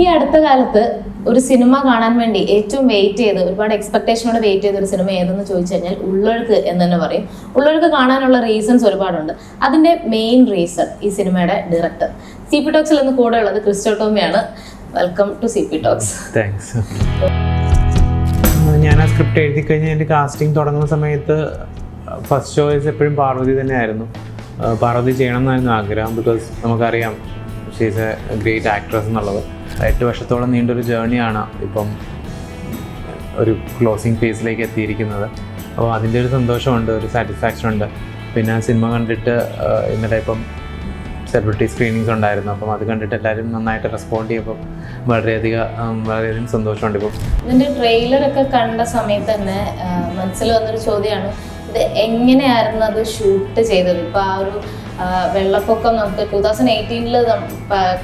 ഈ അടുത്ത കാലത്ത് ഒരു സിനിമ കാണാൻ വേണ്ടി ഏറ്റവും വെയിറ്റ് ചെയ്ത് ഒരുപാട് എക്സ്പെക്ടേഷനോടെ വെയിറ്റ് ചെയ്ത ഒരു സിനിമ ഏതെന്ന് ചോദിച്ചു കഴിഞ്ഞാൽ ഉള്ളൊഴുക്ക് എന്ന് തന്നെ പറയും. ഉള്ളൊഴുക്ക് കാണാനുള്ള റീസൺസ് ഒരുപാടുണ്ട്. അതിന്റെ മെയിൻ റീസൺ ഈ സിനിമയുടെ ഡയറക്ടർ. CP Talks ഇന്ന് കൂടെ ഉള്ളത് ക്രിസ്റ്റോ ടോമിയാണ്. Welcome to CP Talks. Thanks. ഞാൻ ആ സ്ക്രിപ്റ്റ് എഴുതി കഴിഞ്ഞാൽ എൻ്റെ കാസ്റ്റിംഗ് തുടങ്ങുന്ന സമയത്ത് ഫസ്റ്റ് ചോയ്സ് എപ്പോഴും പാർവതി തന്നെയായിരുന്നു. പാർവതി ചെയ്യണം എന്നായിരുന്നു ആഗ്രഹം. ബിക്കോസ് നമുക്കറിയാം ഷീസ് എ ഗ്രേറ്റ് ആക്ട്രസ് എന്നുള്ളത്. 8 വർഷത്തോളം നീണ്ടൊരു ജേർണിയാണ് ഇപ്പം ഒരു ക്ലോസിങ് ഫേസിലേക്ക് എത്തിയിരിക്കുന്നത്. അപ്പോൾ അതിൻ്റെ ഒരു സന്തോഷമുണ്ട്, ഒരു സാറ്റിസ്ഫാക്ഷൻ ഉണ്ട്. പിന്നെ സിനിമ കണ്ടിട്ട് ഇന്നലെ ഇപ്പം സെലിബ്രിറ്റി സ്ക്രീനിങ്സ് ഉണ്ടായിരുന്നു. അപ്പം അത് കണ്ടിട്ട് എല്ലാവരും നന്നായിട്ട് റെസ്പോണ്ട് ചെയ്യുമ്പോൾ വളരെയധികം സന്തോഷമുണ്ട്. ഇപ്പം ഇതിൻ്റെ ട്രെയിലറൊക്കെ കണ്ട സമയത്ത് തന്നെ മനസ്സിൽ വന്നൊരു ചോദ്യമാണ്, ഇത് എങ്ങനെയായിരുന്നു അത് ഷൂട്ട് ചെയ്തത്? ഇപ്പോൾ ആ ഒരു വെള്ളപ്പൊക്കം നമുക്ക് 2018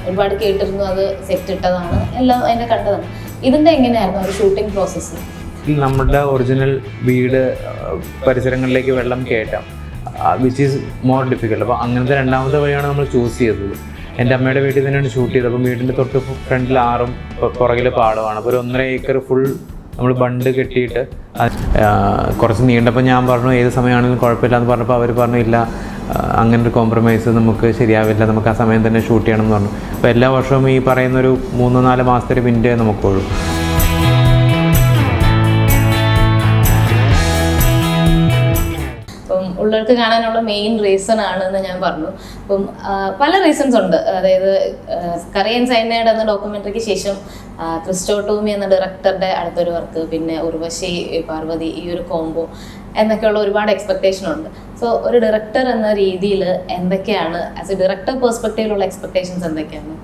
ഒരുപാട് കേട്ടിരുന്നു, അത് സെറ്റ് ഇട്ടതാണ്, എല്ലാം അതിനെ കണ്ടതാണ്. ഇതിൻ്റെ എങ്ങനെയായിരുന്നു ഒരു ഷൂട്ടിംഗ് പ്രോസസ്സ്? നമ്മുടെ ഒറിജിനൽ വീട് പരിസരങ്ങളിലേക്ക് വെള്ളം കയറ്റാം, വിച്ച് ഈസ് മോർ ഡിഫിക്കൽട്ട്. അപ്പോൾ അങ്ങനത്തെ രണ്ടാമത്തെ വഴിയാണ് നമ്മൾ ചൂസ് ചെയ്തത്. എൻ്റെ അമ്മയുടെ വീട്ടിൽ തന്നെയാണ് ഷൂട്ട് ചെയ്തത്. അപ്പം വീടിൻ്റെ തൊട്ട് ഫ്രണ്ടിൽ ആറും പുറകിൽ പാടമാണ്. അപ്പോൾ ഒരു 1.5 ഏക്കർ ഫുൾ നമ്മൾ ബണ്ട് കെട്ടിയിട്ട് കുറച്ച് നീണ്ടപ്പോൾ ഞാൻ പറഞ്ഞു ഏത് സമയമാണെങ്കിലും കുഴപ്പമില്ല എന്ന് പറഞ്ഞപ്പോൾ അവർ പറഞ്ഞു ഇല്ല, അങ്ങനൊരു കോംപ്രമൈസ് നമുക്ക് ശരിയാവില്ല, നമുക്ക് ആ സമയം തന്നെ ഷൂട്ട് ചെയ്യണം എന്ന് പറഞ്ഞു. അപ്പോൾ എല്ലാ വർഷവും ഈ പറയുന്നൊരു 3-4 മാസത്തെ വിൻഡേ നമുക്കുള്ളൂ. ഉള്ളവർക്ക് കാണാനുള്ള മെയിൻ റീസൺ ആണെന്ന് ഞാൻ പറഞ്ഞു. അപ്പം പല റീസൺസ് ഉണ്ട്. അതായത് കറിയൻ സൈനൈഡ് എന്ന ഡോക്യുമെന്ററിക്ക് ശേഷം ക്രിസ്റ്റോ ടോമി എന്ന ഡയറക്ടറുടെ അടുത്തൊരു വർക്ക്, പിന്നെ ഉർവശി പാർവതി, ഈ ഒരു കോംബോ എന്നൊക്കെയുള്ള ഒരുപാട് എക്സ്പെക്ടേഷൻ ഉണ്ട്. സോ ഒരു ഡയറക്ടർ എന്ന രീതിയിൽ എന്തൊക്കെയാണ്, ആസ് എ ഡയറക്ടർ പെർസ്പെക്റ്റീവിലുള്ള എക്സ്പെക്ടേഷൻസ് എന്തൊക്കെയാണ്?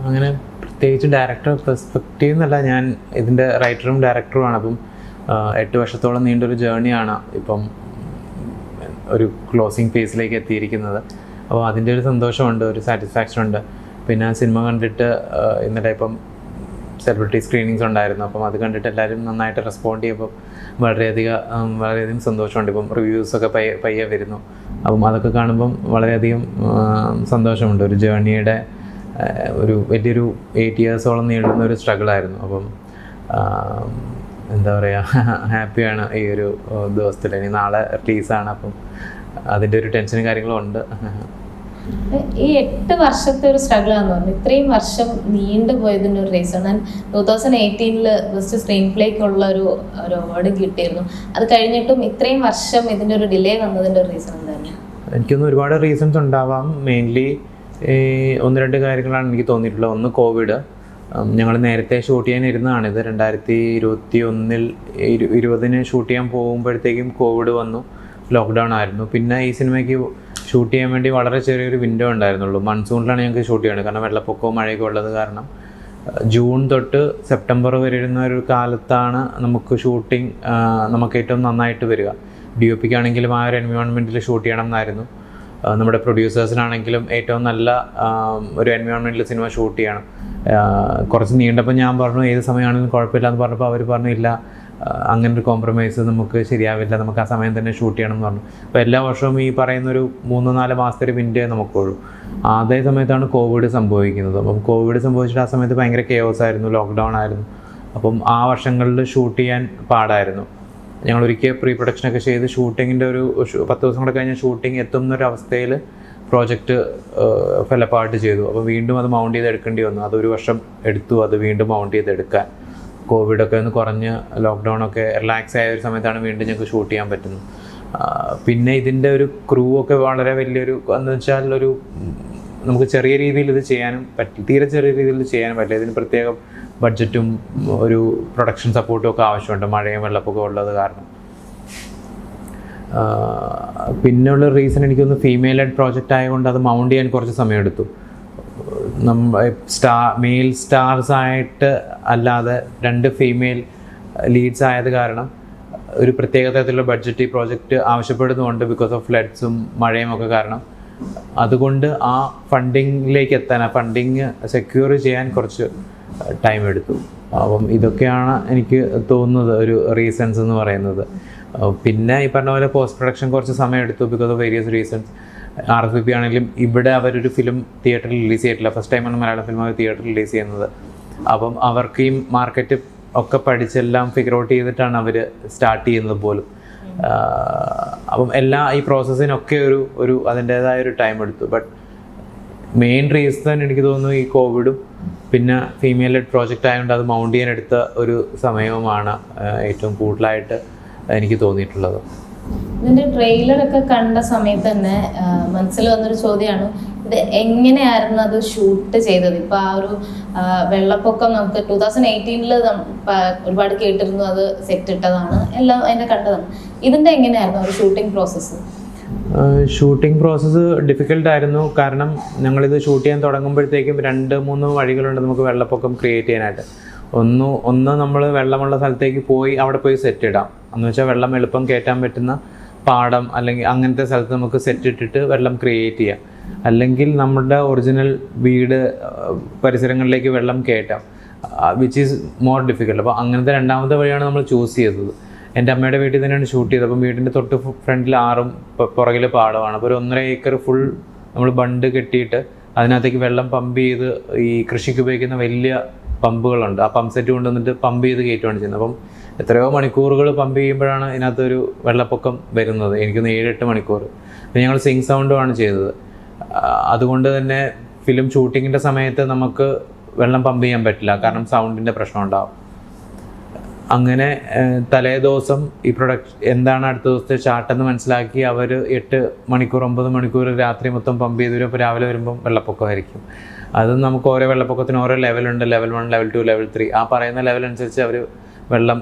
അങ്ങനെ പ്രത്യേകിച്ച് ഡയറക്ടർ പെർസ്പെക്റ്റീവ് എന്നല്ല, ഞാൻ ഇതിൻ്റെ റൈറ്ററും ഡയറക്ടറുമാണ്. അപ്പം 8 വർഷത്തോളം നീണ്ടൊരു ജേർണിയാണ് ഇപ്പം ഒരു ക്ലോസിങ് ഫേസിലേക്ക് എത്തിയിരിക്കുന്നത്. അപ്പോൾ അതിൻ്റെ ഒരു സന്തോഷമുണ്ട്, ഒരു സാറ്റിസ്ഫാക്ഷൻ ഉണ്ട്. പിന്നെ സിനിമ കണ്ടിട്ട് ഇന്നലെ ഇപ്പം സെലിബ്രിറ്റി സ്ക്രീനിങ്സ് ഉണ്ടായിരുന്നു. അപ്പം അത് കണ്ടിട്ട് എല്ലാവരും നന്നായിട്ട് റെസ്പോണ്ട് ചെയ്യുമ്പോൾ വളരെയധികം സന്തോഷമുണ്ട്. ഇപ്പം റിവ്യൂസൊക്കെ പയ്യെ വരുന്നു. അപ്പം അതൊക്കെ കാണുമ്പം വളരെയധികം സന്തോഷമുണ്ട്. ഒരു ജേർണിയുടെ വലിയൊരു 8 ഇയേഴ്സോളം നീളുന്ന ഒരു സ്ട്രഗിളായിരുന്നു. അപ്പം എന്താ പറയുക, ഹാപ്പിയാണ് ഈ ഒരു ദിവസത്തിൽ. ഇനി നാളെ റിലീസാണ്. അപ്പം അതിൻ്റെ ഒരു ടെൻഷനും കാര്യങ്ങളും ഉണ്ട്. ഈ 8 വർഷത്തെ ഒരു സ്ട്രഗിൾ ആണെന്ന് പറഞ്ഞു. ഇത്രയും വർഷം നീണ്ടുപോയതിൻ്റെ ഒരു റീസൺ, 2018 ബെസ്റ്റ് സ്ക്രീൻ പ്ലേക്കുള്ള ഒരു അവാർഡ് കിട്ടിയിരുന്നു. അത് കഴിഞ്ഞിട്ടും ഇത്രയും വർഷം ഇതിൻ്റെ ഒരു ഡിലേ വന്നതിൻ്റെ ഒരു റീസൺ എന്തായിരുന്നു? എനിക്കൊന്ന് ഒരുപാട് റീസൺസ് ഉണ്ടാവാം. മെയിൻലി 1-2 കാര്യങ്ങളാണ് എനിക്ക് തോന്നിയിട്ടുള്ളത്. ഒന്ന്, കോവിഡ്. ഞങ്ങൾ നേരത്തെ ഷൂട്ട് ചെയ്യാൻ ഇരുന്നതാണിത്. 2021 ഷൂട്ട് ചെയ്യാൻ പോകുമ്പോഴത്തേക്കും കോവിഡ് വന്നു, ലോക്ക്ഡൗൺ ആയിരുന്നു. പിന്നെ ഈ സിനിമയ്ക്ക് ഷൂട്ട് ചെയ്യാൻ വേണ്ടി വളരെ ചെറിയൊരു വിൻഡോ ഉണ്ടായിരുന്നുള്ളൂ. മൺസൂണിലാണ് ഞങ്ങൾക്ക് ഷൂട്ട് ചെയ്യുന്നത്. കാരണം വെള്ളപ്പൊക്കവും മഴയൊക്കെ ഉള്ളത് കാരണം ജൂൺ തൊട്ട് സെപ്റ്റംബർ വരെ ഇരുന്ന ഒരു കാലത്താണ് നമുക്ക് ഷൂട്ടിംഗ് നമുക്ക് ഏറ്റവും നന്നായിട്ട് വരിക. DOPക്ക് ആണെങ്കിലും ആ ഒരു എൻവയോൺമെൻറ്റിൽ ഷൂട്ട് ചെയ്യണം എന്നായിരുന്നു. നമ്മുടെ പ്രൊഡ്യൂസേഴ്സിനാണെങ്കിലും ഏറ്റവും നല്ല ഒരു എൻവയോൺമെൻറ്റിൽ സിനിമ ഷൂട്ട് ചെയ്യണം. കുറച്ച് നീണ്ടപ്പോൾ ഞാൻ പറഞ്ഞു ഏത് സമയമാണെങ്കിലും കുഴപ്പമില്ല എന്ന് പറഞ്ഞപ്പോൾ അവർ പറഞ്ഞു ഇല്ല, അങ്ങനൊരു കോംപ്രമൈസ് നമുക്ക് ശരിയാവില്ല, നമുക്ക് ആ സമയം തന്നെ ഷൂട്ട് ചെയ്യണം എന്ന് പറഞ്ഞു. അപ്പോൾ എല്ലാ വർഷവും ഈ പറയുന്നൊരു 3-4 മാസത്തെ വിൻഡേ നമുക്കുള്ളൂ. അതേ സമയത്താണ് കോവിഡ് സംഭവിക്കുന്നത്. അപ്പം കോവിഡ് സംഭവിച്ചിട്ട് ആ സമയത്ത് ഭയങ്കര കെയോസ് ആയിരുന്നു, ലോക്ക്ഡൗൺ ആയിരുന്നു. അപ്പം ആ വർഷങ്ങളിൽ ഷൂട്ട് ചെയ്യാൻ പാടായിരുന്നു. ഞങ്ങളൊരിക്കൽ പ്രീ പ്രൊഡക്ഷനൊക്കെ ചെയ്ത് ഷൂട്ടിങ്ങിൻ്റെ ഒരു 10 ദിവസം കൂടെ കഴിഞ്ഞ് ഷൂട്ടിംഗ് എത്തുന്നൊരവസ്ഥയിൽ പ്രോജക്റ്റ് ഫെലപ്പാർട്ട് ചെയ്തു. അപ്പോൾ വീണ്ടും അത് മൗണ്ട് ചെയ്ത് എടുക്കേണ്ടി വന്നു. അതൊരു വർഷം എടുത്തു അത് വീണ്ടും മൗണ്ട് ചെയ്തെടുക്കാൻ. കോവിഡൊക്കെ ഒന്ന് കുറഞ്ഞ് ലോക്ക്ഡൗണൊക്കെ റിലാക്സ് ആയ ഒരു സമയത്താണ് വീണ്ടും ഞങ്ങൾക്ക് ഷൂട്ട് ചെയ്യാൻ പറ്റുന്നത്. പിന്നെ ഇതിൻ്റെ ഒരു ക്രൂ ഒക്കെ വളരെ വലിയൊരു എന്ന് വെച്ചാൽ നമുക്ക് ചെറിയ രീതിയിൽ ഇത് ചെയ്യാനും പറ്റി, തീരെ ചെറിയ രീതിയിൽ ചെയ്യാനും പറ്റില്ല. ഇതിന് പ്രത്യേകം ബഡ്ജറ്റും ഒരു പ്രൊഡക്ഷൻ സപ്പോർട്ടും ഒക്കെ ആവശ്യമുണ്ട്, മഴയും വെള്ളപ്പൊക്കെ ഉള്ളത് കാരണം. പിന്നെയുള്ള റീസൺ എനിക്കൊന്ന് ഫീമെയിൽ ലെഡ് പ്രോജക്റ്റ് ആയതുകൊണ്ട് അത് മൗണ്ട് ചെയ്യാൻ കുറച്ച് സമയമെടുത്തു. മെയിൽ സ്റ്റാർസ് ആയിട്ട് അല്ലാതെ 2 ഫീമെയിൽ ലീഡ്സ് ആയത് കാരണം ഒരു പ്രത്യേക തരത്തിലുള്ള ബഡ്ജറ്റ് ഈ പ്രോജക്റ്റ് ആവശ്യപ്പെടുന്നുണ്ട്. ബിക്കോസ് ഓഫ് ഫ്ലഡ്സും മഴയും ഒക്കെ കാരണം. അതുകൊണ്ട് ആ ഫണ്ടിങ്ങിലേക്ക് എത്താൻ, ആ ഫണ്ടിങ് സെക്യൂർ ചെയ്യാൻ കുറച്ച് ടൈം എടുത്തു. അപ്പം ഇതൊക്കെയാണ് എനിക്ക് തോന്നുന്നത് ഒരു റീസൺസ് എന്ന് പറയുന്നത്. പിന്നെ ഈ പറഞ്ഞ പോലെ പോസ്റ്റ് പ്രൊഡക്ഷൻ കുറച്ച് സമയം എടുത്തു because of various reasons. RSVP ആണെങ്കിലും ഇവിടെ അവരൊരു ഫിലിം തിയേറ്ററിൽ റിലീസ് ചെയ്തിട്ടില്ല. ഫസ്റ്റ് ടൈമാണ് മലയാളം ഫിലിം അവർ തിയേറ്ററിൽ റിലീസ് ചെയ്യുന്നത്. അപ്പം അവർക്ക് ഈ മാർക്കറ്റ് ഒക്കെ പഠിച്ചെല്ലാം ഫിഗർ ഔട്ട് ചെയ്തിട്ടാണ് അവർ സ്റ്റാർട്ട് ചെയ്യുന്നത് പോലും. അപ്പം ഈ പ്രോസസ്സിനൊക്കെ ഒരു അതിൻ്റേതായ ഒരു ടൈം എടുത്തു. ബട്ട് മെയിൻ റീസൺ എനിക്ക് തോന്നുന്നു ഈ കോവിഡും പിന്നെ ഫീമെയിൽ ലെഡ് പ്രോജക്റ്റ് ആയതുകൊണ്ട് അത് മൗണ്ട് ചെയ്യാൻ എടുത്ത ഒരു സമയവുമാണ് ഏറ്റവും കൂടുതലായിട്ട് എനിക്ക് തോന്നിയിട്ടുള്ളത്. ഇതിൻ്റെ ട്രെയിലറൊക്കെ കണ്ട സമയത്ത് തന്നെ മനസ്സിൽ വന്നൊരു ചോദ്യമാണ്, ഇത് എങ്ങനെയായിരുന്നു അത് ഷൂട്ട് ചെയ്തത്? ഇപ്പോൾ ആ ഒരു വെള്ളപ്പൊക്കം നമുക്ക് 2018 ഒരുപാട് കേട്ടിരുന്നു, അത് സെറ്റ് ഇട്ടതാണ്, എല്ലാം അതിൻ്റെ കണ്ടതാണ്. ഇതിൻ്റെ എങ്ങനെയായിരുന്നു ഒരു ഷൂട്ടിംഗ് പ്രോസസ്സ്? ഷൂട്ടിംഗ് പ്രോസസ്സ് ഡിഫിക്കൽട്ടായിരുന്നു. കാരണം ഞങ്ങളിത് ഷൂട്ട് ചെയ്യാൻ തുടങ്ങുമ്പോഴത്തേക്കും 2-3 വഴികളുണ്ട് നമുക്ക് വെള്ളപ്പൊക്കം ക്രിയേറ്റ് ചെയ്യാനായിട്ട്. ഒന്ന് നമ്മൾ വെള്ളമുള്ള സ്ഥലത്തേക്ക് അവിടെ പോയി സെറ്റ് ഇടാം. എന്ന് വെച്ചാൽ വെള്ളം എളുപ്പം കയറ്റാൻ പറ്റുന്ന പാടം അല്ലെങ്കിൽ അങ്ങനത്തെ സ്ഥലത്ത് നമുക്ക് സെറ്റ് ഇട്ടിട്ട് വെള്ളം ക്രിയേറ്റ് ചെയ്യാം. അല്ലെങ്കിൽ നമ്മുടെ ഒറിജിനൽ വീട് പരിസരങ്ങളിലേക്ക് വെള്ളം കയറ്റാം, വിച്ച് ഈസ് മോർ ഡിഫിക്കൽട്ട്. അപ്പോൾ അങ്ങനത്തെ രണ്ടാമത്തെ വഴിയാണ് നമ്മൾ ചൂസ് ചെയ്തത്. എൻ്റെ അമ്മയുടെ വീട്ടിൽ തന്നെയാണ് ഷൂട്ട് ചെയ്തത്. അപ്പം വീടിൻ്റെ തൊട്ട് ഫ്രണ്ടിൽ 6 പുറകിൽ പാടമാണ്. അപ്പോൾ ഒരു 1.5 ഏക്കർ ഫുൾ നമ്മൾ ബണ്ട് കെട്ടിയിട്ട് അതിനകത്തേക്ക് വെള്ളം പമ്പ് ചെയ്ത് ഈ കൃഷിക്ക് ഉപയോഗിക്കുന്ന വലിയ പമ്പുകളുണ്ട്, ആ പമ്പ് സെറ്റ് കൊണ്ടുവന്നിട്ട് പമ്പ് ചെയ്ത് കയറ്റുകയാണ് ചെയ്യുന്നത്. അപ്പം എത്രയോ മണിക്കൂറുകൾ പമ്പ് ചെയ്യുമ്പോഴാണ് ഇതിനകത്തൊരു വെള്ളപ്പൊക്കം വരുന്നത്. എനിക്കൊന്ന് 7-8 മണിക്കൂർ. പിന്നെ ഞങ്ങൾ സിങ് സൗണ്ടുമാണ് ചെയ്തത്. അതുകൊണ്ട് തന്നെ ഫിലിം ഷൂട്ടിങ്ങിൻ്റെ സമയത്ത് നമുക്ക് വെള്ളം പമ്പ് ചെയ്യാൻ പറ്റില്ല, കാരണം സൗണ്ടിൻ്റെ പ്രശ്നം ഉണ്ടാവും. അങ്ങനെ തലേ ദിവസം ഈ എന്താണ് അടുത്ത ദിവസത്തെ ചാട്ടെന്ന് മനസ്സിലാക്കി അവർ 8 മണിക്കൂർ 9 മണിക്കൂർ രാത്രി മൊത്തം പമ്പ് ചെയ്ത് വരും. അപ്പോൾ രാവിലെ വരുമ്പം വെള്ളപ്പൊക്കമായിരിക്കും. അത് നമുക്ക് ഓരോ വെള്ളപ്പൊക്കത്തിന് ഓരോ ലെവലുണ്ട്, ലെവൽ 1, ലെവൽ 2, ലെവൽ 3. ആ പറയുന്ന ലെവൽ അനുസരിച്ച് അവർ വെള്ളം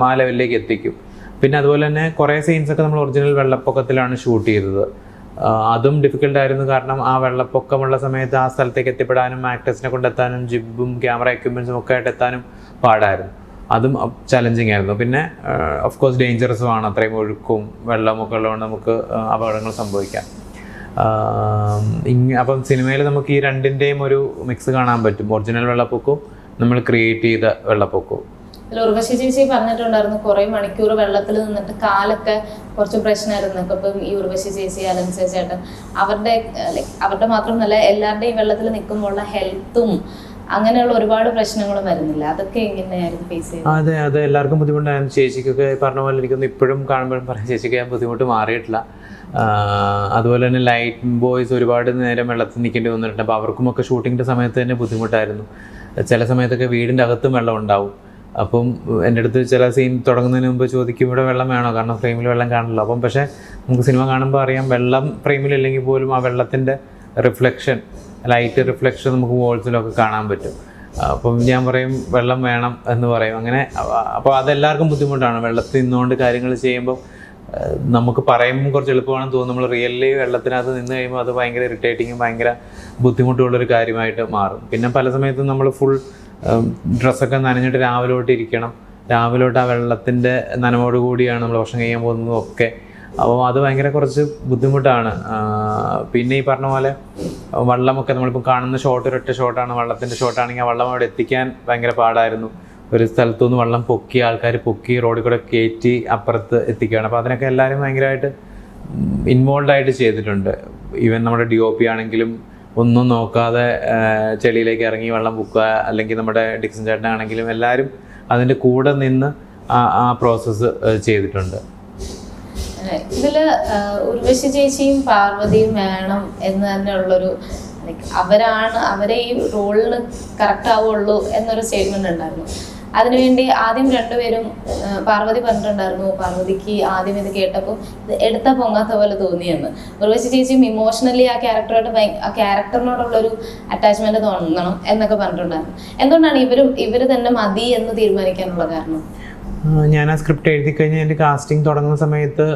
ആ ലെവലിലേക്ക് എത്തിക്കും. പിന്നെ അതുപോലെ തന്നെ കുറേ സീൻസൊക്കെ നമ്മൾ ഒറിജിനൽ വെള്ളപ്പൊക്കത്തിലാണ് ഷൂട്ട് ചെയ്തത്. അതും ഡിഫിക്കൽട്ടായിരുന്നു. കാരണം ആ വെള്ളപ്പൊക്കമുള്ള സമയത്ത് ആ സ്ഥലത്തേക്ക് എത്തിപ്പെടാനും ആക്ടേഴ്സിനെ കൊണ്ടെത്താനും ജിബും ക്യാമറ എക്യുപ്മെൻറ്റ്സും ഒക്കെ ആയിട്ട് എത്താനും പാടായിരുന്നു. അതും ചലഞ്ചിങ് ആയിരുന്നു. പിന്നെ ഓഫ് കോഴ്സ് ഡേഞ്ചറസുമാണ്, അത്രയും ഒഴുക്കും വെള്ളമൊക്കെ ഉള്ളതുകൊണ്ട് നമുക്ക് അപകടങ്ങൾ സംഭവിക്കാം. അപ്പം സിനിമയിൽ നമുക്ക് ഈ രണ്ടിൻ്റെയും ഒരു മിക്സ് കാണാൻ പറ്റും, ഒറിജിനൽ വെള്ളപ്പൊക്കവും നമ്മൾ ക്രിയേറ്റ് ചെയ്ത വെള്ളപ്പൊക്കവും. ഉർവശി ചേച്ചി പറഞ്ഞിട്ടുണ്ടായിരുന്നു കുറേ മണിക്കൂർ വെള്ളത്തിൽ നിന്നിട്ട് കാലൊക്കെ കുറച്ച് പ്രശ്നമായിരുന്നു. ഇപ്പം ഈ ഉർവശി ചേച്ചി, അലൻസ ചേട്ടൻ, അവരുടെ മാത്രമല്ല എല്ലാവരുടെയും വെള്ളത്തിൽ നിൽക്കുമ്പോഴുള്ള ഹെൽത്തും അങ്ങനെയുള്ള ഒരുപാട് പ്രശ്നങ്ങളും വരുന്നില്ല. അതൊക്കെ എങ്ങനെയായിരുന്നു ഫേസ് ചെയ്തത്? അതെ, എല്ലാവർക്കും ബുദ്ധിമുട്ടായിരുന്നു. ചേച്ചിക്കൊക്കെ പറഞ്ഞ പോലെ എനിക്കൊന്ന് ഇപ്പോഴും കാണുമ്പോഴും പറയാം, ചേച്ചിക്ക് ഞാൻ ബുദ്ധിമുട്ട് മാറിയിട്ടില്ല. അതുപോലെ തന്നെ ലൈറ്റ് ബോയ്സ് ഒരുപാട് നേരം വെള്ളത്തിൽ നിൽക്കേണ്ടി വന്നിട്ടുണ്ട്. അപ്പോൾ അവർക്കുമൊക്കെ ഷൂട്ടിങ്ങിൻ്റെ സമയത്ത് തന്നെ ബുദ്ധിമുട്ടായിരുന്നു. ചില സമയത്തൊക്കെ വീടിൻ്റെ അകത്തും വെള്ളം ഉണ്ടാവും. അപ്പം എൻ്റെ അടുത്ത് ചില സീൻ തുടങ്ങുന്നതിന് മുമ്പ് ചോദിക്കും, ഇവിടെ വെള്ളം വേണോ, കാരണം ഫ്രെയിമിൽ വെള്ളം കാണില്ല. അപ്പം പക്ഷേ നമുക്ക് സിനിമ കാണുമ്പോൾ അറിയാം, വെള്ളം ഫ്രെയിമിലില്ലെങ്കിൽ പോലും ആ വെള്ളത്തിൻ്റെ റിഫ്ലക്ഷൻ, ലൈറ്റ് റിഫ്ലക്ഷൻ നമുക്ക് വോൾസിലൊക്കെ കാണാൻ പറ്റും. അപ്പം ഞാൻ പറയും വെള്ളം വേണം എന്ന് പറയും. അങ്ങനെ അപ്പോൾ അതെല്ലാവർക്കും ബുദ്ധിമുട്ടാണ്. വെള്ളത്തിൽ നിന്നുകൊണ്ട് കാര്യങ്ങൾ ചെയ്യുമ്പോൾ നമുക്ക് പറയുമ്പോൾ കുറച്ച് എളുപ്പമാണെന്ന് തോന്നും. നമ്മൾ റിയലി വെള്ളത്തിനകത്ത് നിന്ന് കഴിയുമ്പോൾ അത് ഭയങ്കര ഇറിറ്റേറ്റിങ്ങും ഭയങ്കര ബുദ്ധിമുട്ടുള്ളൊരു കാര്യമായിട്ട് മാറും. പിന്നെ പല സമയത്തും നമ്മൾ ഫുൾ ഡ്രസ്സൊക്കെ നനഞ്ഞിട്ട് രാവിലോട്ട് ഇരിക്കണം. രാവിലോട്ട് ആ വെള്ളത്തിൻ്റെ നനവോട് കൂടിയാണ് നമ്മൾ ഭക്ഷണം കഴിക്കാൻ പോകുന്നതും ഒക്കെ. അപ്പോൾ അത് ഭയങ്കര കുറച്ച് ബുദ്ധിമുട്ടാണ്. പിന്നെ ഈ പറഞ്ഞ പോലെ വെള്ളമൊക്കെ നമ്മളിപ്പോൾ കാണുന്ന ഷോട്ട് ഒരൊറ്റ ഷോട്ടാണ്, വെള്ളത്തിൻ്റെ ഷോട്ടാണെങ്കിൽ ആ വെള്ളം അവിടെ എത്തിക്കാൻ ഭയങ്കര പാടായിരുന്നു. ഒരു സ്ഥലത്തുനിന്ന് വെള്ളം പൊക്കി ആൾക്കാർ പൊക്കി റോഡിൽ കൂടെ കയറ്റി അപ്പുറത്ത് എത്തിക്കുകയാണ്. അപ്പോൾ അതിനൊക്കെ എല്ലാവരും ഭയങ്കരമായിട്ട് ഇൻവോൾവായിട്ട് ചെയ്തിട്ടുണ്ട്. ഈവൻ നമ്മുടെ DOP ആണെങ്കിലും ഒന്നും നോക്കാതെ ചെളിയിലേക്ക് ഇറങ്ങി വെള്ളം പൊക്കുക, അല്ലെങ്കിൽ നമ്മുടെ ഡിക്സൺ ചേട്ടനാണെങ്കിലും എല്ലാവരും അതിൻ്റെ കൂടെ നിന്ന് ആ പ്രോസസ്സ് ചെയ്തിട്ടുണ്ട്. ഇതിൽ ഉർവശി ചേച്ചിയും പാർവതിയും വേണം എന്ന് തന്നെ ഉള്ളൊരു, അവരെ ഈ റോളിന് കറക്റ്റ് ആവുള്ളൂ എന്നൊരു സ്റ്റേറ്റ്മെന്റ് ഉണ്ടായിരുന്നു. അതിനുവേണ്ടി ആദ്യം രണ്ടുപേരും, പാർവതി പറഞ്ഞിട്ടുണ്ടായിരുന്നു പാർവതിക്ക് ആദ്യം ഇത് കേട്ടപ്പോൾ ഇത് എടുത്താൽ പൊങ്ങാത്ത പോലെ തോന്നിയെന്ന്. ഉർവശി ചേച്ചിയും ഇമോഷണലി ആ ക്യാരക്ടറിനോടുള്ളൊരു അറ്റാച്ച്മെന്റ് തോന്നണം എന്നൊക്കെ പറഞ്ഞിട്ടുണ്ടായിരുന്നു. എന്തുകൊണ്ടാണ് ഇവർ തന്നെ മതി എന്ന് തീരുമാനിക്കാനുള്ള കാരണം? ഞാൻ ആ സ്ക്രിപ്റ്റ് എഴുതി കഴിഞ്ഞ് എൻ്റെ കാസ്റ്റിംഗ് തുടങ്ങുന്ന സമയത്ത്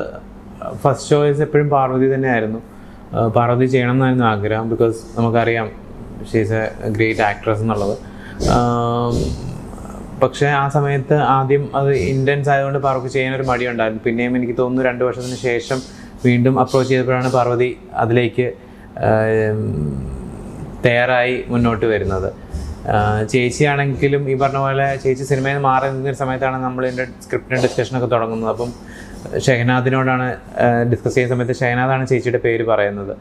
ഫസ്റ്റ് ചോയ്സ് എപ്പോഴും പാർവതി തന്നെയായിരുന്നു. പാർവതി ചെയ്യണം എന്നായിരുന്നു ആഗ്രഹം. ബിക്കോസ് നമുക്കറിയാം ഷീസ് എ ഗ്രേറ്റ് ആക്ട്രസ് എന്നുള്ളത്. പക്ഷേ ആ സമയത്ത് ആദ്യം അത് ഇൻറ്റൻസ് ആയതുകൊണ്ട് പാർവതി ചെയ്യാനൊരു മടിയുണ്ടായിരുന്നു. പിന്നെയും എനിക്ക് തോന്നുന്നു 2 വർഷത്തിന് ശേഷം വീണ്ടും അപ്രോച്ച് ചെയ്തപ്പോഴാണ് പാർവതി അതിലേക്ക് തയ്യാറായി മുന്നോട്ട് വരുന്നത്. ചേച്ചിയാണെങ്കിലും ഈ പറഞ്ഞ പോലെ ചേച്ചി സിനിമയിൽ നിന്ന് മാറി നിന്നൊരു സമയത്താണ് നമ്മൾ ഇതിൻ്റെ സ്ക്രിപ്റ്റിൻ്റെ ഡിസ്കഷനൊക്കെ തുടങ്ങുന്നത്. അപ്പം ഷഹനാദിനോടാണ് ഡിസ്കസ് ചെയ്യുന്ന സമയത്ത് ഷഹനാദാണ് ചേച്ചിയുടെ പേര് പറയുന്നത്.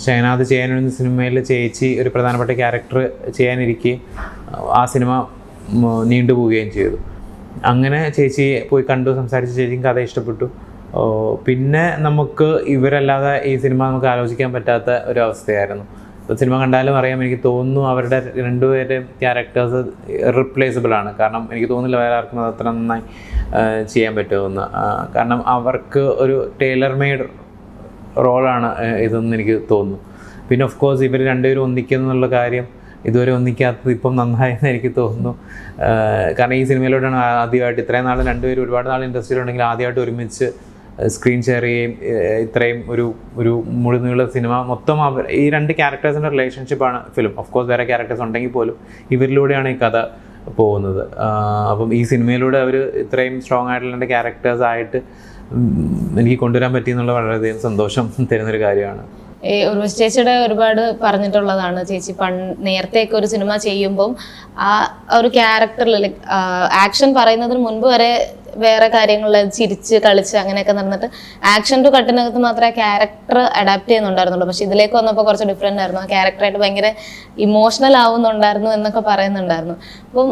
ഷഹനാദ് ചെയ്യാനൊരു സിനിമയിൽ ചേച്ചി ഒരു പ്രധാനപ്പെട്ട ക്യാരക്ടർ ചെയ്യാനിരിക്കുകയും ആ സിനിമ നീണ്ടുപോവുകയും ചെയ്തു. അങ്ങനെ ചേച്ചി പോയി കണ്ടു, സംസാരിച്ച് ചേച്ചിയും കഥ ഇഷ്ടപ്പെട്ടു. പിന്നെ നമുക്ക് ഇവരല്ലാതെ ഈ സിനിമ നമുക്ക് ആലോചിക്കാൻ പറ്റാത്ത ഒരു അവസ്ഥയായിരുന്നു. ഇപ്പോൾ സിനിമ കണ്ടാലും അറിയാം, എനിക്ക് തോന്നുന്നു അവരുടെ രണ്ടുപേരുടെയും ക്യാരക്ടേഴ്സ് ഇറിപ്ലേസിബിൾ ആണ്. കാരണം എനിക്ക് തോന്നുന്നില്ല വേറെ ആർക്കും അത് അത്ര നന്നായി ചെയ്യാൻ പറ്റുമെന്ന്. കാരണം അവർക്ക് ഒരു ടൈലർ മെയ്ഡ് റോളാണ് ഇതെന്ന് എനിക്ക് തോന്നുന്നു. പിന്നെ ഓഫ് കോഴ്സ് ഇവർ രണ്ടുപേരും ഒന്നിക്കുന്നുള്ള കാര്യം ഇതുവരെ ഒന്നിക്കാത്തത് ഇപ്പം നന്നായെന്ന് എനിക്ക് തോന്നുന്നു. കാരണം ഈ സിനിമയിലോട്ടാണ് ആദ്യമായിട്ട് ഇത്രയും നാൾ രണ്ടുപേരും ഒരുപാട് നാൾ ഇൻഡസ്ട്രിയിലുണ്ടെങ്കിൽ ആദ്യമായിട്ട് ഒരുമിച്ച് സ്ക്രീൻ ഷെയർ ചെയ്യുകയും ഇത്രയും ഒരു മുഴുനീള സിനിമ മൊത്തം ഈ രണ്ട് ക്യാരക്ടേഴ്സിൻ്റെ റിലേഷൻഷിപ്പാണ് ഫിലിം. ഓഫ് കോഴ്സ് വേറെ ക്യാരക്ടേഴ്സ് ഉണ്ടെങ്കിൽ പോലും ഇവരിലൂടെയാണ് ഈ കഥ പോകുന്നത്. അപ്പം ഈ സിനിമയിലൂടെ അവർ ഇത്രയും സ്ട്രോങ് ആയിട്ടുള്ള രണ്ട് ക്യാരക്ടേഴ്സായിട്ട് എനിക്ക് കൊണ്ടുവരാൻ പറ്റിയെന്നുള്ള വളരെയധികം സന്തോഷം തരുന്നൊരു കാര്യമാണ്. ഉർവശി ചേച്ചിയുടെ ഒരുപാട് പറഞ്ഞിട്ടുള്ളതാണ്, ചേച്ചി നേരത്തെയൊക്കെ ഒരു സിനിമ ചെയ്യുമ്പം ആ ഒരു ക്യാരക്ടറിൽ ആക്ഷൻ പറയുന്നതിന് മുൻപ് വരെ വേറെ കാര്യങ്ങളിൽ ചിരിച്ച് കളിച്ച് അങ്ങനെയൊക്കെ നടന്നിട്ട് ആക്ഷൻ ടു കട്ടിനകത്ത് മാത്രമേ ക്യാരക്ടർ അഡാപ്റ്റ് ചെയ്യുന്നുണ്ടായിരുന്നുള്ളൂ. പക്ഷെ ഇതിലേക്ക് വന്നപ്പോൾ കുറച്ച് ഡിഫറെൻ്റ് ആയിരുന്നു. ആ ക്യാരക്ടറായിട്ട് ഭയങ്കര ഇമോഷണൽ ആവുന്നുണ്ടായിരുന്നു എന്നൊക്കെ പറയുന്നുണ്ടായിരുന്നു. അപ്പം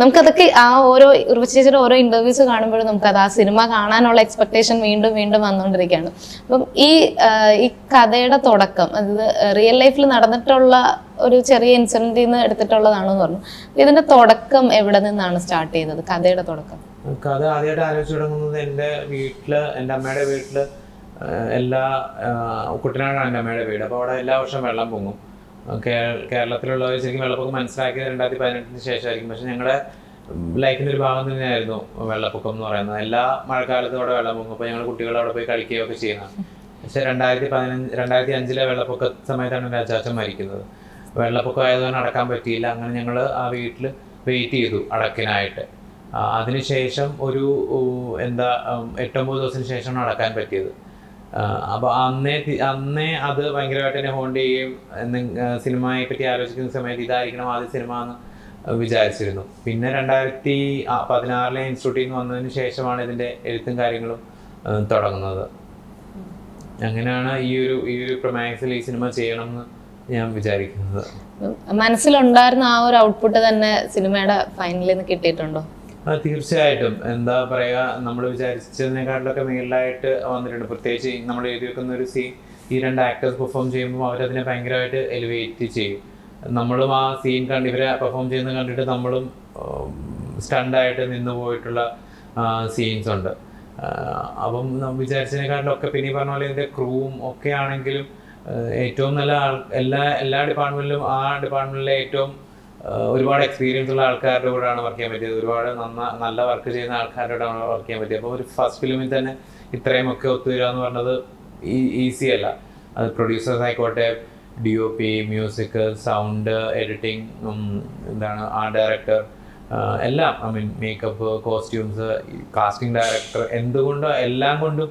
നമുക്കതൊക്കെ ആ ഓരോ ഉർവശി ചേച്ചിയുടെ ഓരോ ഇന്റർവ്യൂസ് കാണുമ്പോഴും നമുക്കത് ആ സിനിമ കാണാനുള്ള എക്സ്പെക്ടേഷൻ വീണ്ടും വീണ്ടും വന്നുകൊണ്ടിരിക്കുകയാണ്. അപ്പം ഈ കഥയുടെ തുടക്കം അതായത് റിയൽ ലൈഫിൽ നടന്നിട്ടുള്ള ഒരു ചെറിയ ഇൻസിഡന്റിൽ നിന്ന് എടുത്തിട്ടുള്ളതാണെന്ന് പറഞ്ഞു. ഇതിന്റെ തുടക്കം എവിടെ നിന്നാണ് സ്റ്റാർട്ട് ചെയ്തത്? കഥയുടെ തുടക്കം കഥ ആദ്യമായിട്ട് ആലോചിച്ച് തുടങ്ങുന്നത് എൻ്റെ അമ്മയുടെ വീട്ടില് കുട്ടനാടാണ് എൻ്റെ അമ്മയുടെ വീട്. അപ്പോൾ അവിടെ എല്ലാ വർഷവും വെള്ളം പൊങ്ങും. കേരളത്തിലുള്ളവർ ശരിക്കും വെള്ളപ്പൊക്കം മനസ്സിലാക്കിയത് 2018 ശേഷമായിരിക്കും. പക്ഷെ ഞങ്ങളുടെ ലൈഫിൻ്റെ ഒരു ഭാഗം തന്നെയായിരുന്നു വെള്ളപ്പൊക്കം എന്ന് പറയുന്നത്. എല്ലാ മഴക്കാലത്തും അവിടെ വെള്ളം പൊങ്ങും. അപ്പോൾ ഞങ്ങൾ കുട്ടികൾ അവിടെ പോയി കളിക്കുകയൊക്കെ ചെയ്യുന്നതാണ്. പക്ഷേ 2005 വെള്ളപ്പൊക്ക സമയത്താണ് എൻ്റെ അച്ചാച്ചൻ മരിക്കുന്നത്. വെള്ളപ്പൊക്കം ആയതുകൊണ്ട് അടക്കാൻ പറ്റിയില്ല. അങ്ങനെ ഞങ്ങൾ ആ വീട്ടിൽ വെയിറ്റ് ചെയ്തു അടക്കിനായിട്ട്. അതിനുശേഷം ഒരു 8-9 ദിവസത്തിന് ശേഷമാണ് അടക്കാൻ പറ്റിയത്. അപ്പോൾ അന്നേ അത് ഭയങ്കരമായിട്ട് എന്നെ ഹോണ്ട് ചെയ്യുകയും സിനിമയെ പറ്റി ആലോചിക്കുന്ന സമയത്ത് ഇതായിരിക്കണം ആദ്യ സിനിമ എന്ന് വിചാരിച്ചിരുന്നു. പിന്നെ 2016 ഇൻസ്റ്റിറ്റ്യൂട്ടിൽ നിന്ന് വന്നതിന് ശേഷമാണ് ഇതിൻ്റെ എഴുത്തും കാര്യങ്ങളും തുടങ്ങുന്നത്. അങ്ങനെയാണ് ഈ ഒരു പ്രൊമാക്സിൽ ഈ സിനിമ ചെയ്യണമെന്ന് ഞാൻ വിചാരിക്കുന്നത്. മനസ്സിലുണ്ടായിരുന്ന ആ ഒരു ഔട്ട്പുട്ട് തന്നെ സിനിമയുടെ ഫൈനലിൽ നിന്ന് കിട്ടിയിട്ടുണ്ടോ? തീർച്ചയായിട്ടും. എന്താ പറയുക, നമ്മൾ വിചാരിച്ചതിനെക്കാട്ടിലൊക്കെ മേളിലായിട്ട് വന്നിട്ടുണ്ട്. പ്രത്യേകിച്ച് നമ്മൾ എഴുതി വെക്കുന്ന ഒരു സീൻ ഈ രണ്ട് ആക്ടേഴ്സ് പെർഫോം ചെയ്യുമ്പോൾ അവരതിനെ ഭയങ്കരമായിട്ട് എലിവേറ്റ് ചെയ്യും. നമ്മളും ആ സീൻ ഇവരെ പെർഫോം ചെയ്യുന്നത് കണ്ടിട്ട് നമ്മളും സ്റ്റണ്ടായിട്ട് നിന്ന് പോയിട്ടുള്ള സീൻസ് ഉണ്ട്. അപ്പം വിചാരിച്ചതിനെക്കാട്ടിലൊക്കെ പിന്നെ ഈ പറഞ്ഞ പോലെ ഇതിൻ്റെ ക്രൂവും ഒക്കെ ആണെങ്കിലും ഏറ്റവും നല്ല എല്ലാ ഡിപ്പാർട്ട്മെൻറ്റിലും ആ ഡിപ്പാർട്ട്മെൻറ്റിലെ ഏറ്റവും ഒരുപാട് എക്സ്പീരിയൻസ് ഉള്ള ആൾക്കാരുടെ കൂടെയാണ് വർക്ക് ചെയ്യാൻ പറ്റിയത്. ഒരുപാട് നല്ല വർക്ക് ചെയ്യുന്ന ആൾക്കാരുടെ കൂടെയാണ് വർക്ക് ചെയ്യാൻ പറ്റിയത്. അപ്പോൾ ഒരു ഫസ്റ്റ് ഫിലിമിൽ തന്നെ ഇത്രയും ഒക്കെ ഒത്തുവരിക എന്ന് പറഞ്ഞത് ഈസി അല്ല. അത് പ്രൊഡ്യൂസേഴ്സ് ആയിക്കോട്ടെ, DOP, music, sound, editing, art director, എല്ലാം, മേക്കപ്പ്, കോസ്റ്റ്യൂംസ്, കാസ്റ്റിംഗ് ഡയറക്ടർ, എല്ലാം കൊണ്ടും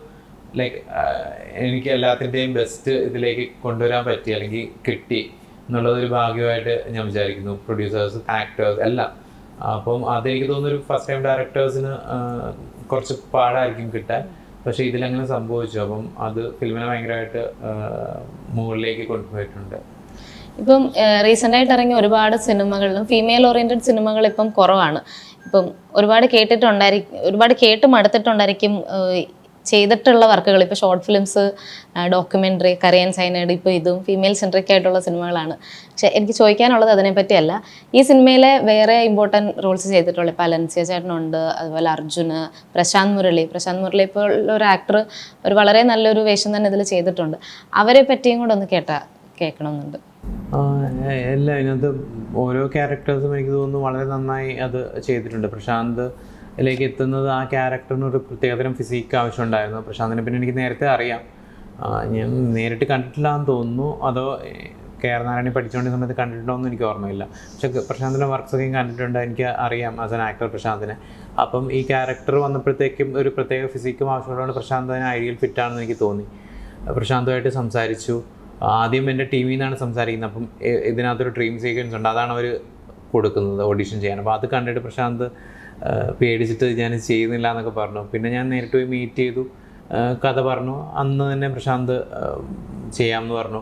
എനിക്ക് എല്ലാത്തിൻ്റെയും ബെസ്റ്റ് ഇതിലേക്ക് കൊണ്ടുവരാൻ പറ്റി അല്ലെങ്കിൽ കിട്ടി എന്നുള്ളതൊരു ഭാഗ്യമായിട്ട് ഞാൻ വിചാരിക്കുന്നു. പ്രൊഡ്യൂസേഴ്സ്, ആക്ടേഴ്സ് എല്ലാം. അപ്പം അതെനിക്ക് തോന്നുന്നൊരു ഫസ്റ്റ് ടൈം ഡയറക്ടേഴ്സിന് കുറച്ച് പാടായിരിക്കും കിട്ടാൻ. പക്ഷേ ഇതിലങ്ങനെ സംഭവിച്ചു. അപ്പം അത് ഫിലിമിനെ ഭയങ്കരമായിട്ട് മുകളിലേക്ക് കൊണ്ടുപോയിട്ടുണ്ട്. ഇപ്പം റീസെൻ്റായിട്ട് ഇറങ്ങിയ ഒരുപാട് സിനിമകളിലും ഫീമെയിൽ ഓറിയൻറ്റഡ് സിനിമകൾ ഇപ്പം കുറവാണ്. ഇപ്പം ഒരുപാട് കേട്ട് മടുത്തിട്ടുണ്ടായിരിക്കും ചെയ്തിട്ടുള്ള വർക്കുകൾ. ഇപ്പോൾ ഷോർട്ട് ഫിലിംസ്, ഡോക്യുമെൻ്ററി, കറിയൻ സൈനൈഡ്, ഇപ്പോൾ ഇതും ഫീമെയിൽ സെൻട്രിക് ആയിട്ടുള്ള സിനിമകളാണ്. പക്ഷെ എനിക്ക് ചോദിക്കാനുള്ളത് അതിനെപ്പറ്റിയല്ല. ഈ സിനിമയിലെ വേറെ ഇമ്പോർട്ടൻറ്റ് റോൾസ് ചെയ്തിട്ടുള്ള ഇപ്പോൾ അലൻസിയ ചേട്ടനുണ്ട്, അതുപോലെ അർജുന്, പ്രശാന്ത് മുരളി ഇപ്പോൾ ഒരു ആക്ടർ ഒരു വളരെ നല്ലൊരു വേഷം തന്നെ ഇതിൽ ചെയ്തിട്ടുണ്ട്. അവരെ പറ്റിയും കൂടെ ഒന്ന് കേൾക്കണമെന്നുണ്ട്. എല്ലാം ഇതിനകത്ത് ഓരോ ക്യാരക്ടേഴ്സും എനിക്ക് തോന്നുന്നു വളരെ നന്നായി അത് ചെയ്തിട്ടുണ്ട്. പ്രശാന്ത് ിലേക്ക് എത്തുന്നത് ആ ക്യാരക്ടറിന് ഒരു പ്രത്യേകതരം ഫിസിക്ക് ആവശ്യമുണ്ടായിരുന്നു. പ്രശാന്തിനെ പിന്നെ എനിക്ക് നേരത്തെ അറിയാം. ഞാൻ നേരിട്ട് കണ്ടിട്ടില്ല എന്ന് തോന്നുന്നു. അതോ KR നാരായണി പഠിച്ചുകൊണ്ടിരുന്ന സമയത്ത് കണ്ടിട്ടുണ്ടോ എന്ന് എനിക്ക് ഓർമ്മയില്ല. പക്ഷേ പ്രശാന്തിൻ്റെ വർക്ക്സൊക്കെ ഞാൻ എനിക്ക് അറിയാം ആസ് ആൻ ആക്ടർ പ്രശാന്തിനെ. അപ്പം ഈ ക്യാരക്ടർ വന്നപ്പോഴത്തേക്കും ഒരു പ്രത്യേക ഫിസിക്കും ആവശ്യമുള്ളതുകൊണ്ട് പ്രശാന്ത് അതിന് ഐഡിയൽ ഫിറ്റാണെന്ന് എനിക്ക് തോന്നി. പ്രശാന്തുമായിട്ട് സംസാരിച്ചു. ആദ്യം എൻ്റെ ടീമിൽ നിന്നാണ് സംസാരിക്കുന്നത്. അപ്പം ഇതിനകത്തൊരു ഡ്രീം സീക്വൻസ് ഉണ്ട്, അതാണ് അവർ കൊടുക്കുന്നത് ഓഡിഷൻ ചെയ്യാൻ. അപ്പോൾ അത് കണ്ടിട്ട് പ്രശാന്ത് പേടിച്ചിട്ട് ഞാൻ ചെയ്യുന്നില്ല എന്നൊക്കെ പറഞ്ഞു. പിന്നെ ഞാൻ നേരിട്ട് പോയി മീറ്റ് ചെയ്തു, കഥ പറഞ്ഞു. അന്ന് തന്നെ പ്രശാന്ത് ചെയ്യാമെന്ന് പറഞ്ഞു,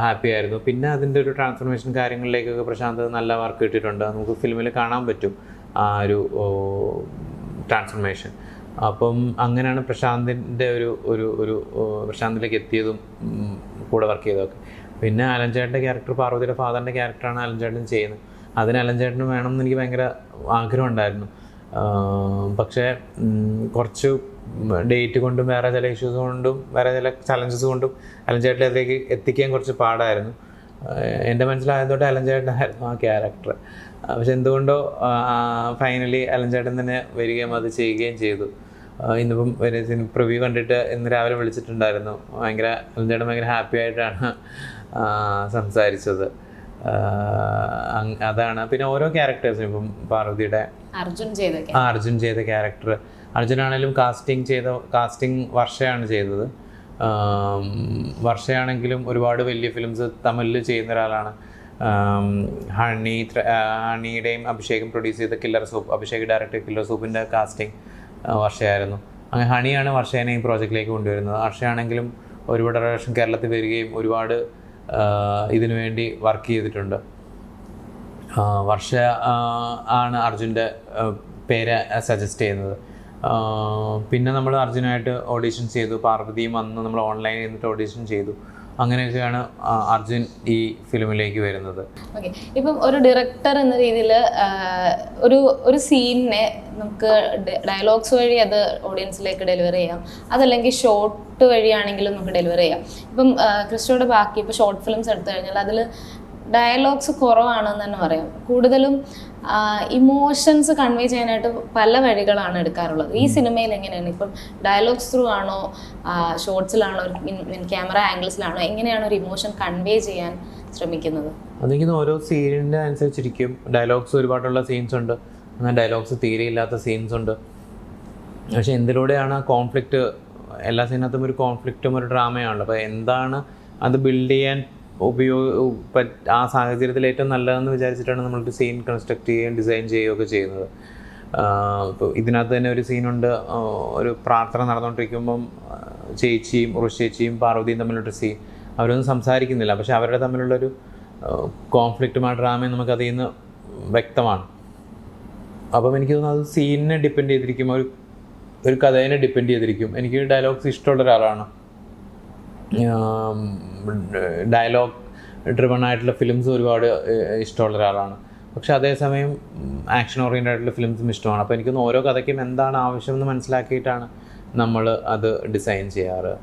ഹാപ്പി ആയിരുന്നു. പിന്നെ അതിൻ്റെ ഒരു ട്രാൻസ്ഫർമേഷൻ കാര്യങ്ങളിലേക്കൊക്കെ പ്രശാന്ത് നല്ല വർക്ക് ഇട്ടിട്ടുണ്ട്. നമുക്ക് ഫിലിമിൽ കാണാൻ പറ്റും ആ ഒരു ട്രാൻസ്ഫർമേഷൻ. അപ്പം അങ്ങനെയാണ് പ്രശാന്തിൻ്റെ ഒരു പ്രശാന്തിലേക്ക് എത്തിയതും കൂടെ വർക്ക് ചെയ്തതൊക്കെ. പിന്നെ അലൻ ചേട്ടൻ്റെ ക്യാരക്ടർ, പാർവതിയുടെ ഫാദറിൻ്റെ ക്യാരക്ടറാണ് അലൻ ചേട്ടൻ ചെയ്യുന്നത്. അതിന് അലൻ ചേട്ടന് വേണം എന്ന് എനിക്ക് ഭയങ്കര ആഗ്രഹം ഉണ്ടായിരുന്നു. പക്ഷേ കുറച്ച് ഡേറ്റ് കൊണ്ടും വേറെ ചില ഇഷ്യൂസ് കൊണ്ടും വേറെ ചില ചലഞ്ചസ് കൊണ്ടും അലൻ ചേട്ടനിലേക്ക് എത്തിക്കാൻ കുറച്ച് പാടായിരുന്നു. എൻ്റെ മനസ്സിലായതോടെ അലൻ ചേട്ടനായിരുന്നു ആ ക്യാരക്ടർ. പക്ഷെ എന്തുകൊണ്ടോ ഫൈനലി അലൻ ചേട്ടൻ തന്നെ വരികയും അത് ചെയ്യുകയും ചെയ്തു. ഇന്നിപ്പം പ്രിവ്യൂ കണ്ടിട്ട് ഇന്ന് രാവിലെ വിളിച്ചിട്ടുണ്ടായിരുന്നു. അലൻ ചേട്ടൻ ഭയങ്കര ഹാപ്പി ആയിട്ടാണ് സംസാരിച്ചത്. അതാണ്. പിന്നെ ഓരോ ക്യാരക്ടേഴ്സിനും ഇപ്പം പാർവതിയുടെ അർജുൻ ചെയ്ത ക്യാരക്ടർ, അർജുനാണെങ്കിലും കാസ്റ്റിംഗ് വർഷയാണ് ചെയ്തത്. വർഷയാണെങ്കിലും ഒരുപാട് വലിയ ഫിലിംസ് തമിഴിൽ ചെയ്യുന്ന ഒരാളാണ്. ഹണിയുടെയും അഭിഷേകം പ്രൊഡ്യൂസ് ചെയ്ത Killer Soup, Abhishek director Killer സൂപ്പിൻ്റെ കാസ്റ്റിംഗ് വർഷയായിരുന്നു. അങ്ങനെ ഹണിയാണ് വർഷേനെ ഈ പ്രോജക്റ്റിലേക്ക് കൊണ്ടുവരുന്നത്. വർഷയാണെങ്കിലും ഒരുപാട് പ്രാവശ്യം കേരളത്തിൽ വരികയും ഒരുപാട് ഇതിനു വേണ്ടി വർക്ക് ചെയ്തിട്ടുണ്ട്. വർഷ ആണ് അർജുൻ്റെ പേര് സജസ്റ്റ് ചെയ്യുന്നത്. പിന്നെ നമ്മൾ അർജുനായിട്ട് ഓഡീഷൻ ചെയ്തു. പാർവതിയും വന്ന് നമ്മൾ ഓൺലൈനിൽ നിന്നിട്ട് ഓഡീഷൻ ചെയ്തു. അങ്ങനെയൊക്കെയാണ് അർജുൻ ഈ ഫിലിമിലേക്ക് വരുന്നത്. ഓക്കെ, ഇപ്പം ഒരു ഡയറക്ടർ എന്ന രീതിയിൽ ഒരു സീനിനെ നമുക്ക് ഡയലോഗ്സ് വഴി അത് ഓഡിയൻസിലേക്ക് ഡെലിവർ ചെയ്യാം, അതല്ലെങ്കിൽ ഷോർട്ട് വഴിയാണെങ്കിലും നമുക്ക് ഡെലിവർ ചെയ്യാം. ഇപ്പം ക്രിസ്റ്റോയുടെ ബാക്കി ഇപ്പോൾ ഷോർട്ട് ഫിലിംസ് എടുത്തു കഴിഞ്ഞാൽ അതിൽ ഡയലോഗ്സ് കുറവാണെന്ന് തന്നെ പറയാം. കൂടുതലും ഇമോഷൻസ് കൺവേ ചെയ്യാനായിട്ട് പല വഴികളാണ് എടുക്കാറുള്ളത്. ഈ സിനിമയിൽ എങ്ങനെയാണ്? ഇപ്പം ഡയലോഗ്സ് ത്രൂ ആണോ, ഷോർട്സിലാണോ, ക്യാമറ ആംഗിൾസിലാണോ, എങ്ങനെയാണ് ഒരു ഇമോഷൻ കൺവേ ചെയ്യാൻ ശ്രമിക്കുന്നത്? അതെനിക്ക് ഓരോ സീനിൻ്റെ അനുസരിച്ചിരിക്കും. ഡയലോഗ്സ് ഒരുപാടുള്ള സീൻസ് ഉണ്ട്, എന്നാൽ ഡയലോഗ്സ് തീരെ ഇല്ലാത്ത സീൻസ് ഉണ്ട്. പക്ഷെ എന്തിലൂടെയാണ് കോൺഫ്ലിക്റ്റ്? എല്ലാ സീനകത്തും ഒരു കോൺഫ്ലിക്റ്റും ഒരു ഡ്രാമയാണല്ലോ. അപ്പോൾ എന്താണ് അത് ബിൽഡ് ചെയ്യാൻ ആ സാഹചര്യത്തിൽ ഏറ്റവും നല്ലതെന്ന് വിചാരിച്ചിട്ടാണ് നമ്മളൊരു സീൻ കൺസ്ട്രക്ട് ചെയ്യുകയും ഡിസൈൻ ചെയ്യുകയൊക്കെ ചെയ്യുന്നത്. ഇപ്പോൾ ഇതിനകത്ത് തന്നെ ഒരു സീനുണ്ട്, ഒരു പ്രാർത്ഥന നടന്നുകൊണ്ടിരിക്കുമ്പം ചേച്ചിയും ഉറുശേച്ചിയും പാർവതിയും തമ്മിലൊരു സീൻ. അവരൊന്നും സംസാരിക്കുന്നില്ല, പക്ഷെ അവരുടെ തമ്മിലുള്ളൊരു കോൺഫ്ലിക്റ്റും ആ ഡ്രാമയും നമുക്ക് അതിൽ നിന്ന് വ്യക്തമാണ്. അപ്പം എനിക്ക് തോന്നുന്നു അത് സീനിനെ ഡിപ്പെൻഡ് ചെയ്തിരിക്കും, ഒരു കഥയെ ഡിപ്പെൻഡ് ചെയ്തിരിക്കും. എനിക്ക് ഡയലോഗ്സ് ഇഷ്ടമുള്ള ഒരാളാണ്. ഡയലോഗ് ഡ്രിവൺ ആയിട്ടുള്ള ഫിലിംസ് ഒരുപാട് ഇഷ്ടമുള്ള ഒരാളാണ്. പക്ഷെ അതേസമയം ആക്ഷൻ ഓറിയൻറ്റഡ് ആയിട്ടുള്ള ഫിലിംസും ഇഷ്ടമാണ്. അപ്പോൾ എനിക്കൊന്ന് ഓരോ കഥയ്ക്കും എന്താണ് ആവശ്യമെന്ന് മനസ്സിലാക്കിയിട്ടാണ് നമ്മൾ അത് ഡിസൈൻ ചെയ്യാറ്.